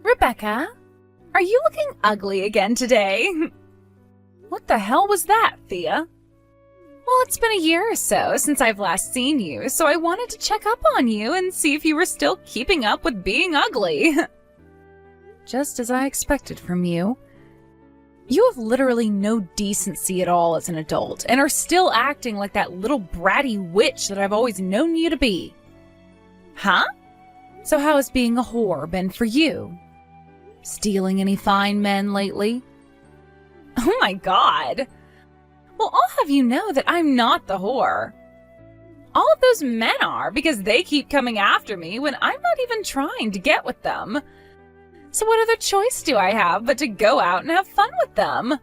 Rebecca, are you looking ugly again today? What the hell was that, Thea? Well, it's been a year or so since I've last seen you, so I wanted to check up on you and see if you were still keeping up with being ugly. Just as I expected from you. You have literally no decency at all as an adult, and are still acting like that little bratty witch that I've always known you to be. Huh? So how has being a whore been for you? Stealing any fine men lately? Oh my god! Well, I'll have you know that I'm not the whore. All of those men are, because they keep coming after me when I'm not even trying to get with them. So what other choice do I have but to go out and have fun with them?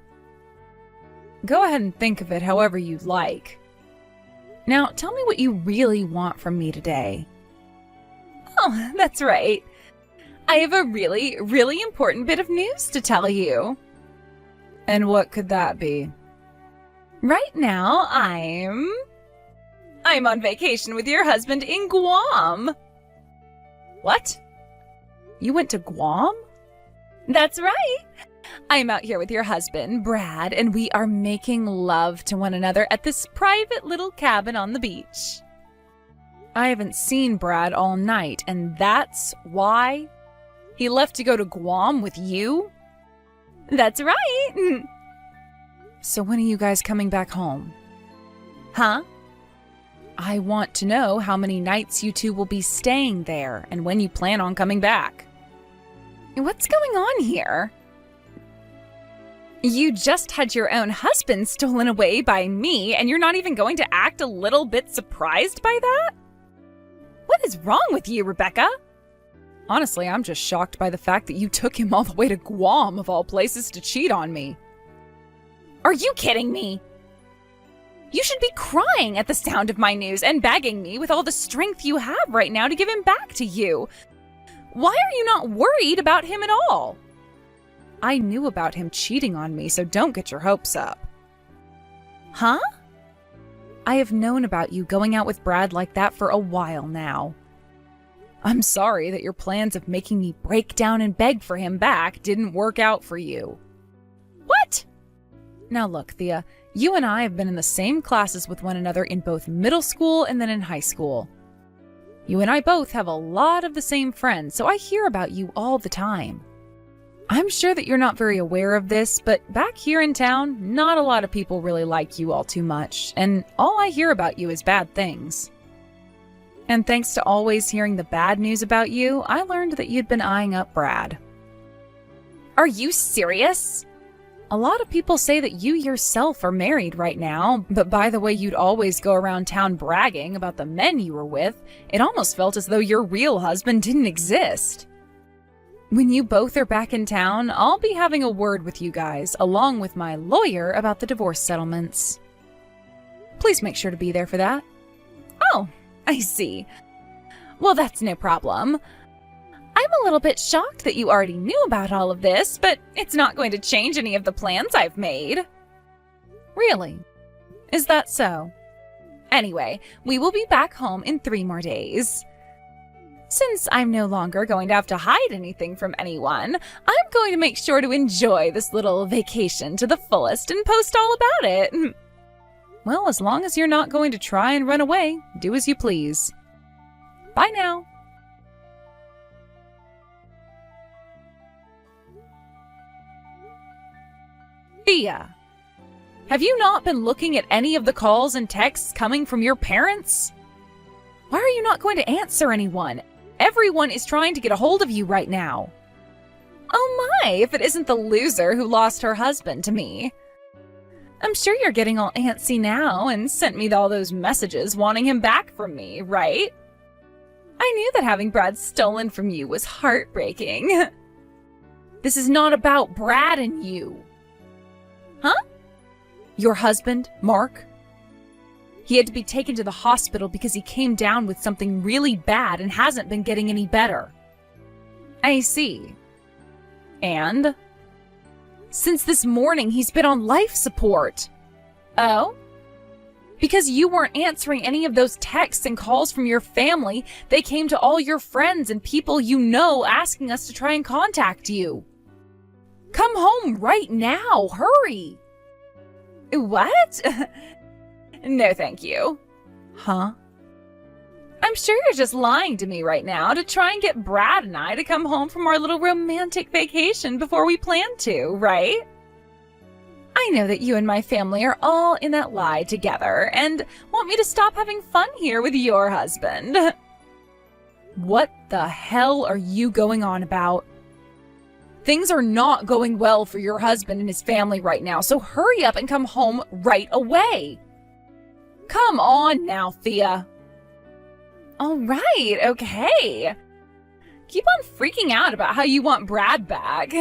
Go ahead and think of it however you like. Now, tell me what you really want from me today. Oh, that's right. I have a really, really important bit of news to tell you. And what could that be? Right now, I'm on vacation with your husband in Guam. What? You went to Guam? That's right. I'm out here with your husband, Brad, and we are making love to one another at this private little cabin on the beach. I haven't seen Brad all night, and that's why? He left to go to Guam with you? That's right. So when are you guys coming back home? Huh? I want to know how many nights you two will be staying there and when you plan on coming back. What's going on here? You just had your own husband stolen away by me, and you're not even going to act a little bit surprised by that? What is wrong with you, Rebecca? Honestly, I'm just shocked by the fact that you took him all the way to Guam, of all places, to cheat on me. Are you kidding me? You should be crying at the sound of my news and begging me with all the strength you have right now to give him back to you. Why are you not worried about him at all? I knew about him cheating on me, so don't get your hopes up. Huh? I have known about you going out with Brad like that for a while now. I'm sorry that your plans of making me break down and beg for him back didn't work out for you. What? Now look, Thea, you and I have been in the same classes with one another in both middle school and then in high school. You and I both have a lot of the same friends, so I hear about you all the time. I'm sure that you're not very aware of this, but back here in town, not a lot of people really like you all too much, and all I hear about you is bad things. And thanks to always hearing the bad news about you, I learned that you'd been eyeing up Brad. Are you serious? A lot of people say that you yourself are married right now, but by the way you'd always go around town bragging about the men you were with, it almost felt as though your real husband didn't exist. When you both are back in town, I'll be having a word with you guys, along with my lawyer, about the divorce settlements. Please make sure to be there for that. Oh, I see. Well, that's no problem. I'm a little bit shocked that you already knew about all of this, but it's not going to change any of the plans I've made. Really? Is that so? Anyway, we will be back home in 3 more days. Since I'm no longer going to have to hide anything from anyone, I'm going to make sure to enjoy this little vacation to the fullest and post all about it. Well, as long as you're not going to try and run away, do as you please. Bye now. Thea, have you not been looking at any of the calls and texts coming from your parents? Why are you not going to answer anyone? Everyone is trying to get a hold of you right now. Oh my, if it isn't the loser who lost her husband to me. I'm sure you're getting all antsy now and sent me all those messages wanting him back from me, right? I knew that having Brad stolen from you was heartbreaking. This is not about Brad and you. Huh? Your husband, Mark? He had to be taken to the hospital because he came down with something really bad and hasn't been getting any better. I see. And? Since this morning, he's been on life support. Oh? Because you weren't answering any of those texts and calls from your family, they came to all your friends and people you know asking us to try and contact you. Come home right now, hurry! What? No, thank you. Huh? I'm sure you're just lying to me right now to try and get Brad and I to come home from our little romantic vacation before we planned to, right? I know that you and my family are all in that lie together and want me to stop having fun here with your husband. What the hell are you going on about? Things are not going well for your husband and his family right now, so hurry up and come home right away. Come on now, Thea. All right, okay. Keep on freaking out about how you want Brad back.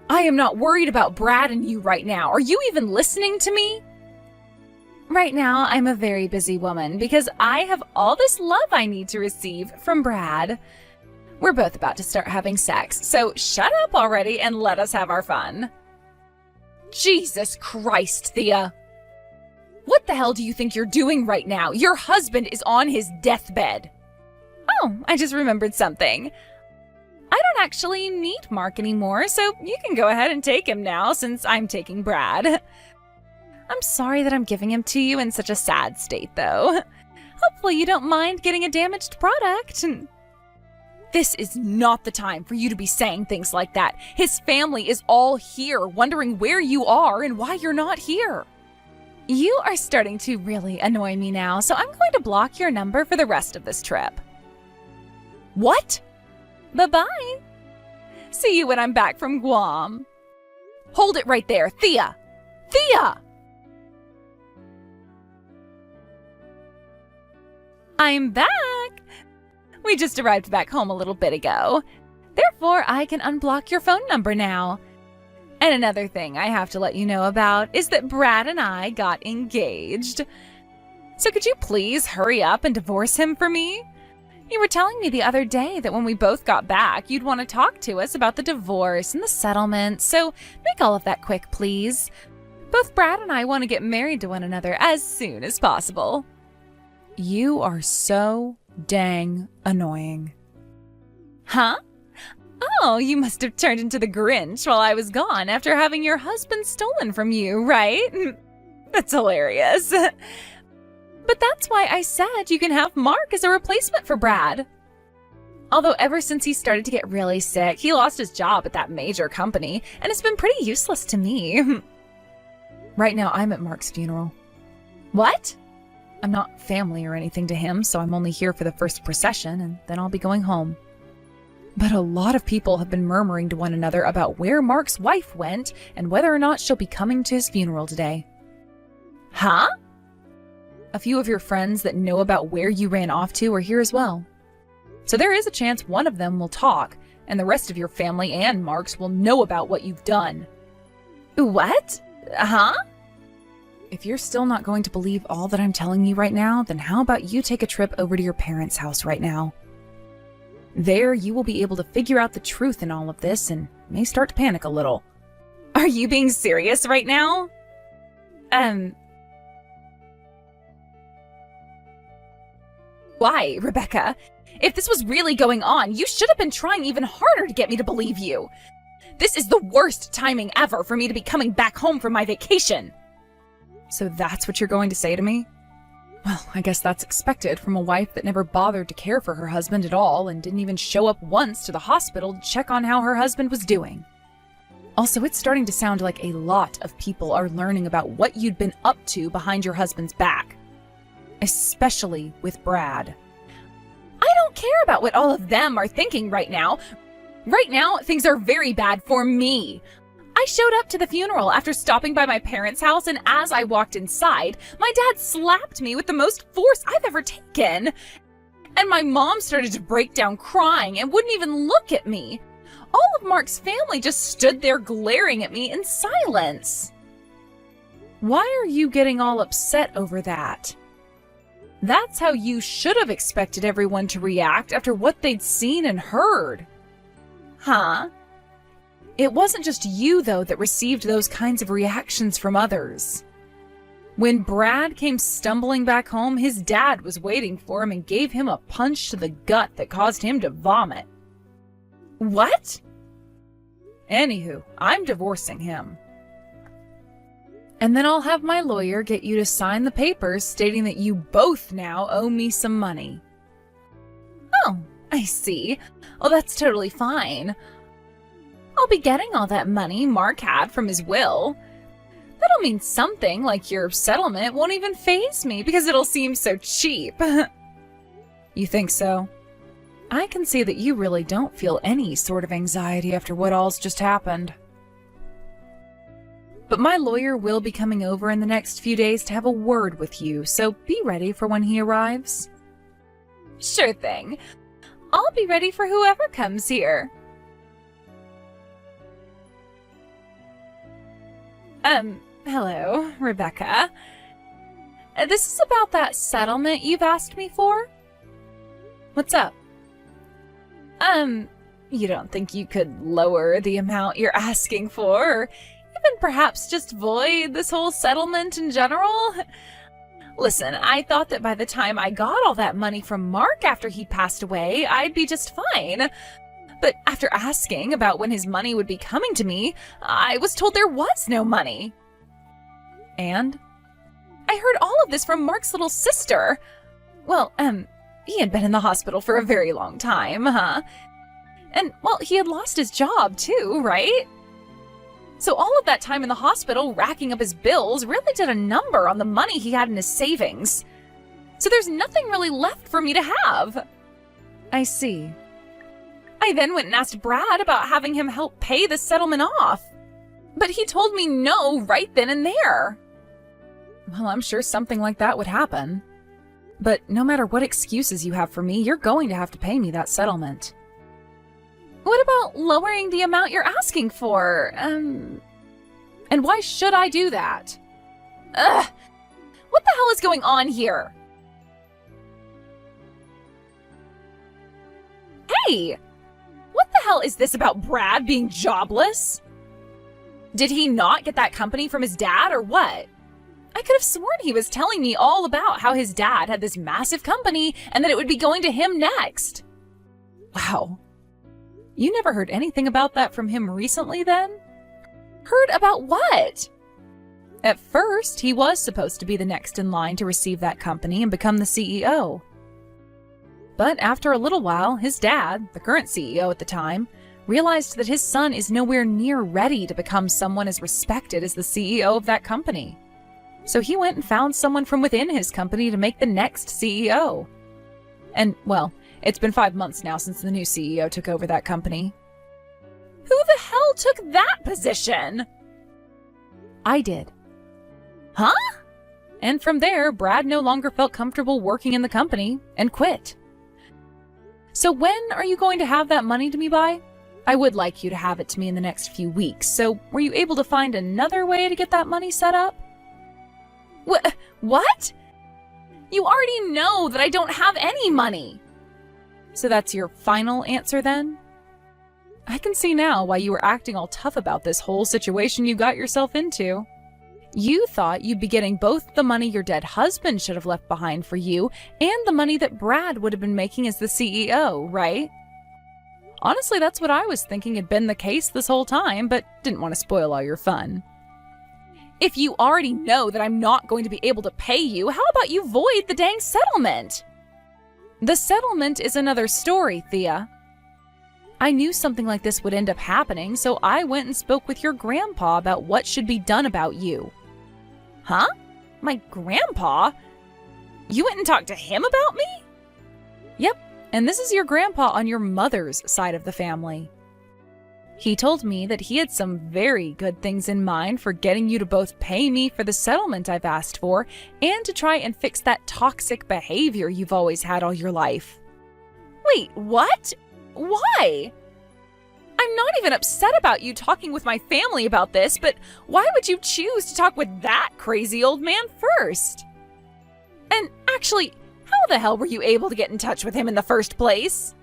I am not worried about Brad and you right now. Are you even listening to me? Right now, I'm a very busy woman because I have all this love I need to receive from Brad. We're both about to start having sex, so shut up already and let us have our fun. Jesus Christ, Thea. What the hell do you think you're doing right now? Your husband is on his deathbed. Oh, I just remembered something. I don't actually need Mark anymore, so you can go ahead and take him now since I'm taking Brad. I'm sorry that I'm giving him to you in such a sad state, though. Hopefully you don't mind getting a damaged product. This is not the time for you to be saying things like that. His family is all here, wondering where you are and why you're not here. You are starting to really annoy me now, so I'm going to block your number for the rest of this trip. What? Bye-bye. See you when I'm back from Guam. Hold it right there, Thea! Thea! I'm back! We just arrived back home a little bit ago. Therefore, I can unblock your phone number now. And another thing I have to let you know about is that Brad and I got engaged. So could you please hurry up and divorce him for me? You were telling me the other day that when we both got back, you'd want to talk to us about the divorce and the settlement, so make all of that quick, please. Both Brad and I want to get married to one another as soon as possible. You are so dang annoying. Huh? Oh, you must have turned into the Grinch while I was gone after having your husband stolen from you, right? That's hilarious. But that's why I said you can have Mark as a replacement for Brad. Although ever since he started to get really sick, he lost his job at that major company, and it's been pretty useless to me. Right now, I'm at Mark's funeral. What? I'm not family or anything to him, so I'm only here for the first procession, and then I'll be going home. But a lot of people have been murmuring to one another about where Mark's wife went and whether or not she'll be coming to his funeral today. Huh? A few of your friends that know about where you ran off to are here as well. So there is a chance one of them will talk, and the rest of your family and Mark's will know about what you've done. What? Huh? If you're still not going to believe all that I'm telling you right now, then how about you take a trip over to your parents' house right now? There, you will be able to figure out the truth in all of this and may start to panic a little. Are you being serious right now? Why, Rebecca? If this was really going on, you should have been trying even harder to get me to believe you. This is the worst timing ever for me to be coming back home from my vacation. So that's what you're going to say to me? Well, I guess that's expected from a wife that never bothered to care for her husband at all and didn't even show up once to the hospital to check on how her husband was doing. Also, it's starting to sound like a lot of people are learning about what you'd been up to behind your husband's back. Especially with Brad. I don't care about what all of them are thinking right now. Right now, things are very bad for me. I showed up to the funeral after stopping by my parents' house, and as I walked inside, my dad slapped me with the most force I've ever taken. And my mom started to break down crying and wouldn't even look at me. All of Mark's family just stood there glaring at me in silence. Why are you getting all upset over that? That's how you should have expected everyone to react after what they'd seen and heard. Huh? It wasn't just you, though, that received those kinds of reactions from others. When Brad came stumbling back home, his dad was waiting for him and gave him a punch to the gut that caused him to vomit. What? Anywho, I'm divorcing him. And then I'll have my lawyer get you to sign the papers stating that you both now owe me some money. Oh, I see. Oh, that's totally fine. I'll be getting all that money Mark had from his will. That'll mean something, like your settlement won't even faze me because it'll seem so cheap. You think so? I can see that you really don't feel any sort of anxiety after what all's just happened. But my lawyer will be coming over in the next few days to have a word with you, so be ready for when he arrives. Sure thing. I'll be ready for whoever comes here. Hello, Rebecca. This is about that settlement you've asked me for? What's up? You don't think you could lower the amount you're asking for, or even perhaps just void this whole settlement in general? Listen, I thought that by the time I got all that money from Mark after he passed away, I'd be just fine. But after asking about when his money would be coming to me, I was told there was no money. And? I heard all of this from Mark's little sister. Well, he had been in the hospital for a very long time, huh? And, well, he had lost his job too, right? So all of that time in the hospital racking up his bills really did a number on the money he had in his savings. So there's nothing really left for me to have. I see. I then went and asked Brad about having him help pay the settlement off. But he told me no right then and there. Well, I'm sure something like that would happen. But no matter what excuses you have for me, you're going to have to pay me that settlement. What about lowering the amount you're asking for? And why should I do that? Ugh! What the hell is going on here? Hey! What the hell is this about Brad being jobless? Did he not get that company from his dad or what? I could have sworn he was telling me all about how his dad had this massive company and that it would be going to him next. Wow. You never heard anything about that from him recently then? Heard about what? At first, he was supposed to be the next in line to receive that company and become the CEO. But after a little while, his dad, the current CEO at the time, realized that his son is nowhere near ready to become someone as respected as the CEO of that company. So he went and found someone from within his company to make the next CEO. And, well, it's been 5 months now since the new CEO took over that company. Who the hell took that position? I did. Huh? And from there, Brad no longer felt comfortable working in the company and quit. So when are you going to have that money to me by? I would like you to have it to me in the next few weeks, so were you able to find another way to get that money set up? What? You already know that I don't have any money. So that's your final answer then? I can see now why you were acting all tough about this whole situation you got yourself into. You thought you'd be getting both the money your dead husband should have left behind for you and the money that Brad would have been making as the CEO, right? Honestly, that's what I was thinking had been the case this whole time, but didn't want to spoil all your fun. If you already know that I'm not going to be able to pay you, how about you void the dang settlement? The settlement is another story, Thea. I knew something like this would end up happening, so I went and spoke with your grandpa about what should be done about you. Huh? My grandpa? You went and talked to him about me? Yep, and this is your grandpa on your mother's side of the family. He told me that he had some very good things in mind for getting you to both pay me for the settlement I've asked for and to try and fix that toxic behavior you've always had all your life. Wait, what? Why? I'm not even upset about you talking with my family about this, but why would you choose to talk with that crazy old man first? And actually, how the hell were you able to get in touch with him in the first place?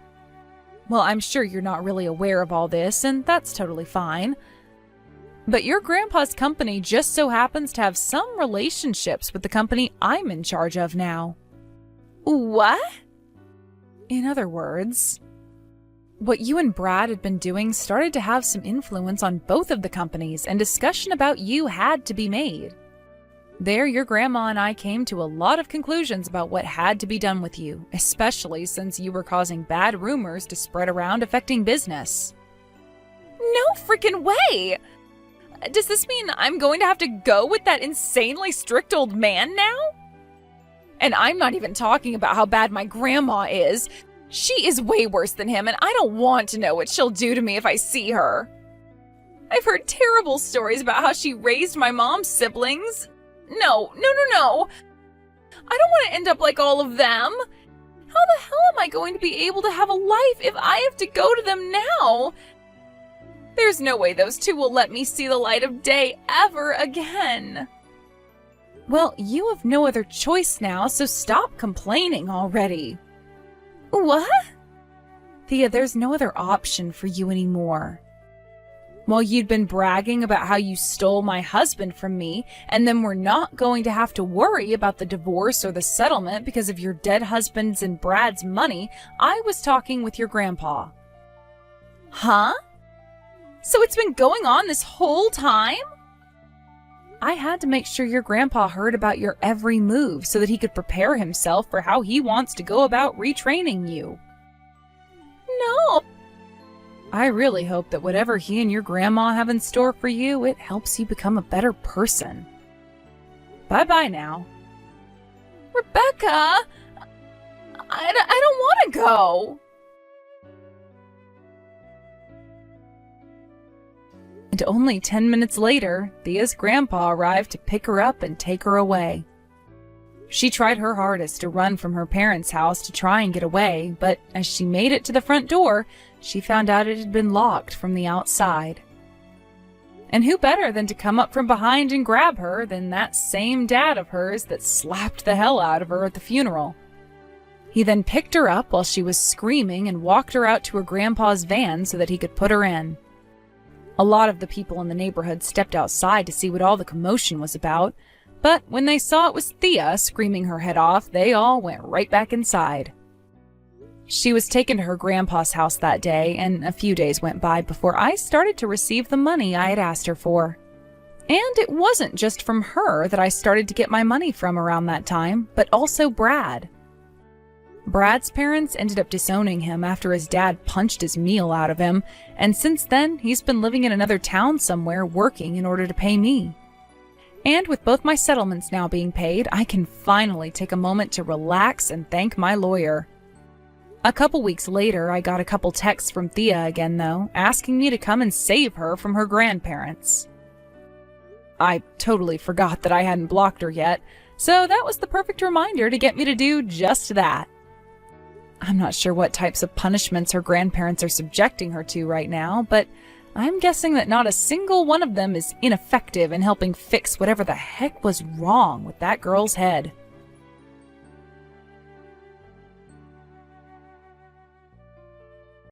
Well, I'm sure you're not really aware of all this, and that's totally fine. But your grandpa's company just so happens to have some relationships with the company I'm in charge of now. What? In other words, what you and Brad had been doing started to have some influence on both of the companies, and discussion about you had to be made. There, your grandma and I came to a lot of conclusions about what had to be done with you, especially since you were causing bad rumors to spread around affecting business. No freaking way! Does this mean I'm going to have to go with that insanely strict old man now? And I'm not even talking about how bad my grandma is. She is way worse than him, and I don't want to know what she'll do to me if I see her. I've heard terrible stories about how she raised my mom's siblings. No. I don't want to end up like all of them. How the hell am I going to be able to have a life if I have to go to them now? There's no way those two will let me see the light of day ever again. Well, you have no other choice now, so stop complaining already. What? Thea, there's no other option for you anymore. While you'd been bragging about how you stole my husband from me, and then we're not going to have to worry about the divorce or the settlement because of your dead husband's and Brad's money, I was talking with your grandpa. Huh? So it's been going on this whole time? I had to make sure your grandpa heard about your every move so that he could prepare himself for how he wants to go about retraining you. No. I really hope that whatever he and your grandma have in store for you, it helps you become a better person. Bye-bye now. Rebecca! I don't want to go! And only 10 minutes later, Thea's grandpa arrived to pick her up and take her away. She tried her hardest to run from her parents' house to try and get away, but as she made it to the front door, she found out it had been locked from the outside. And who better than to come up from behind and grab her than that same dad of hers that slapped the hell out of her at the funeral. He then picked her up while she was screaming and walked her out to her grandpa's van so that he could put her in. A lot of the people in the neighborhood stepped outside to see what all the commotion was about, but when they saw it was Thea screaming her head off, they all went right back inside. She was taken to her grandpa's house that day, and a few days went by before I started to receive the money I had asked her for. And it wasn't just from her that I started to get my money from around that time, but also Brad. Brad's parents ended up disowning him after his dad punched his meal out of him, and since then he's been living in another town somewhere working in order to pay me. And with both my settlements now being paid, I can finally take a moment to relax and thank my lawyer. A couple weeks later, I got a couple texts from Thea again though, asking me to come and save her from her grandparents. I totally forgot that I hadn't blocked her yet, so that was the perfect reminder to get me to do just that. I'm not sure what types of punishments her grandparents are subjecting her to right now, but I'm guessing that not a single one of them is ineffective in helping fix whatever the heck was wrong with that girl's head.